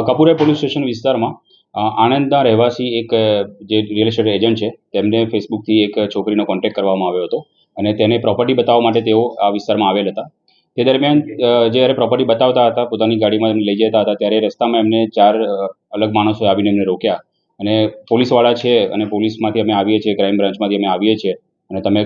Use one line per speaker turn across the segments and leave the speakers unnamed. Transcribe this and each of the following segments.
કપૂરા police station વિસ્તારમાં આણંદના રહેવાસી એક જે રિયલ એસ્ટેટ એજન્ટ છે તેમને ફેસબુકથી એક છોકરીનો કોન્ટેક્ટ કરવામાં આવ્યો હતો અને તેને પ્રોપર્ટી બતાવવા માટે તેઓ આ વિસ્તારમાં આવેલ હતા. તે દરમિયાન જ્યારે પ્રોપર્ટી બતાવતા હતા, પોતાની ગાડીમાં એમને લઈ જતા હતા, ત્યારે રસ્તામાં એમને 4 અલગ માણસો આવીને એમને રોક્યા અને પોલીસવાળા છે અને પોલીસમાંથી અમે આવીએ છીએ, ક્રાઇમ બ્રાન્ચમાંથી અમે આવીએ છીએ અને તમે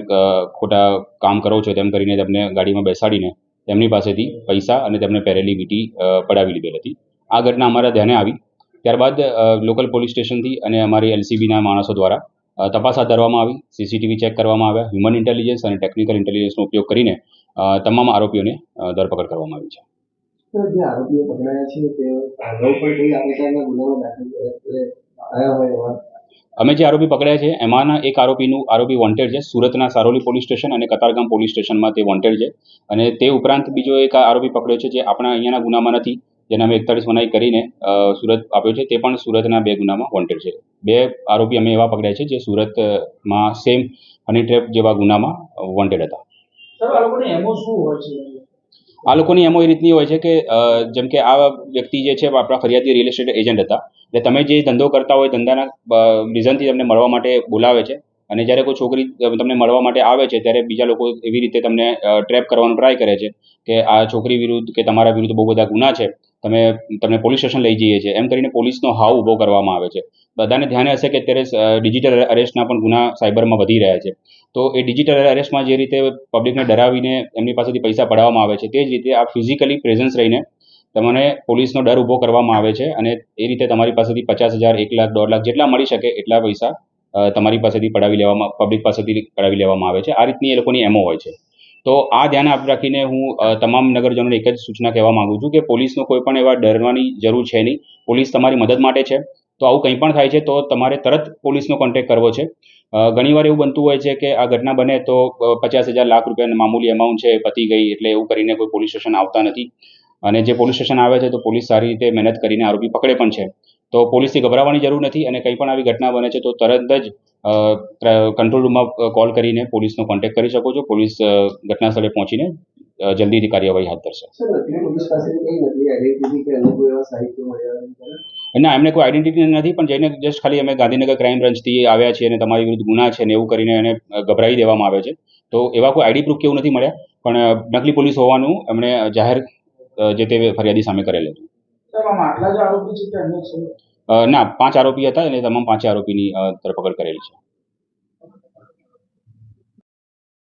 ખોટા કામ કરો છો તેમ કરીને તેમને ગાડીમાં બેસાડીને તેમની પાસેથી પૈસા અને તેમને પહેરેલી વીંટી પડાવી લીધેલ હતી. આ ઘટના અમારા ધ્યાને આવી. ત્યારબાદ લોકલ પોલીસ સ્ટેશનથી અને અમારી એલસીબીના માણસો દ્વારા તપાસ હાથ ધરવામાં આવી, સીસીટીવી ચેક કરવામાં આવ્યા, હ્યુમન ઇન્ટેલિજન્સ અને ટેકનિકલ ઇન્ટેલિજન્સનો ઉપયોગ કરીને તમામ આરોપીઓને ધરપકડ કરવામાં આવી છે.
જે આરોપીઓ પકડાયા છે તે અગાઉ પણ કોઈ આ પ્રકારના ગુનાઓ દાખલ થયા હોય?
અમે જે આરોપી પકડ્યા છે એમાંના એક આરોપી વોન્ટેડ છે. સુરતના સારોલી પોલીસ સ્ટેશન અને કતારગામ પોલીસ સ્ટેશનમાં તે વોન્ટેડ છે. અને તે ઉપરાંત બીજો એક આરોપી પકડ્યો છે જે આપણા અહીંયાના ગુનામાં નથી, જેને અમે 41 મનાઈ કરીને સુરત આપ્યો છે. તે પણ સુરતના 2 ગુનામાં વોન્ટેડ છે. 2 આરોપી અમે એવા પકડ્યા છે જે સુરતમાં સેમ હની ટ્રેપ જેવા ગુનામાં વોન્ટેડ હતા. આ લોકોની એમો એ રીતની હોય છે કે જેમ કે આ વ્યક્તિ જે છે આપણા ફરિયાદી રિયલ એસ્ટેટ એજન્ટ હતા, એટલે તમે જે ધંધો કરતા હોય ધંધાના રીઝનથી તમને મળવા માટે બોલાવે છે અને જ્યારે કોઈ છોકરી તમને મળવા માટે આવે છે ત્યારે બીજા લોકો એવી રીતે તમને ટ્રેપ કરવાનો ટ્રાય કરે છે કે આ છોકરી વિરુદ્ધ કે તમારા વિરુદ્ધ બહુ બધા ગુના છે, તમને પોલીસ સ્ટેશન લઈ જઈએ છીએ એમ કરીને પોલીસનો હાવ ઊભો કરવામાં આવે છે. બધાને ધ્યાને હશે કે અત્યારે ડિજિટલ અરેસ્ટના પણ ગુના સાયબરમાં વધી રહ્યા છે. તો એ ડિજિટલ અરેસ્ટમાં જે રીતે પબ્લિકને ડરાવીને એમની પાસેથી પૈસા પડાવવામાં આવે છે, તે જ રીતે આ ફિઝિકલી પ્રેઝન્સ રહીને તમને પોલીસનો ડર ઊભો કરવામાં આવે છે અને એ રીતે તમારી પાસેથી 50,000, 1 લાખ, 1.5 લાખ જેટલા મળી શકે એટલા પૈસા તમારી પાસેથી પબ્લિક પાસેથી પડાવી લેવામાં આવે છે. આ રીતની એ લોકોની એમો હોય છે. તો આ ધ્યાન રાખીને હું તમામ નગરજનોને એક જ સૂચના કહેવા માંગુ છું કે પોલીસનો કોઈ પણ એવા ડરવાની જરૂર છે નહીં. પોલીસ તમારી મદદ માટે છે. તો આવું કંઈ પણ થાય છે તો તમારે તરત પોલીસનો કોન્ટેક્ટ કરવો છે. ઘણીવાર એવું બનતું હોય છે કે આ ઘટના બને તો 50,000, લાખ રૂપિયાની મામૂલી અમાઉન્ટ છે પતી ગઈ એટલે એવું કરીને કોઈ પોલીસ સ્ટેશન આવતા નથી. અને જે પોલીસ સ્ટેશન આવે છે તો પોલીસ સારી રીતે મહેનત કરીને આરોપી પકડે પણ છે. તો પોલીસથી ગભરાવાની જરૂર નથી અને કંઈ પણ આવી ઘટના બને છે તો તરત જ કંટ્રોલ રૂમમાં કોલ કરીને પોલીસનો કોન્ટેક્ટ કરી શકો છો. પોલીસ ઘટના સ્થળે પહોંચીને જલ્દીથી કાર્યવાહી હાથ ધરશે. ના, એમને કોઈ આઈડેન્ટિટી નથી, પણ જઈને જસ્ટ ખાલી અમે ગાંધીનગર ક્રાઇમ બ્રાન્ચથી આવ્યા છીએ અને તમારી વિરુદ્ધ ગુના છે ને એવું કરીને એને ગભરાવી દેવામાં આવે છે. તો એવા કોઈ આઈડી પ્રૂફ કેવું નથી મળ્યા, પણ નકલી પોલીસ હોવાનું એમણે જાહેર જે તે ફરિયાદી સામે કરેલ હતું. ના, 5 આરોપી હતા અને તમામ 5 આરોપીની ધરપકડ કરેલી છે.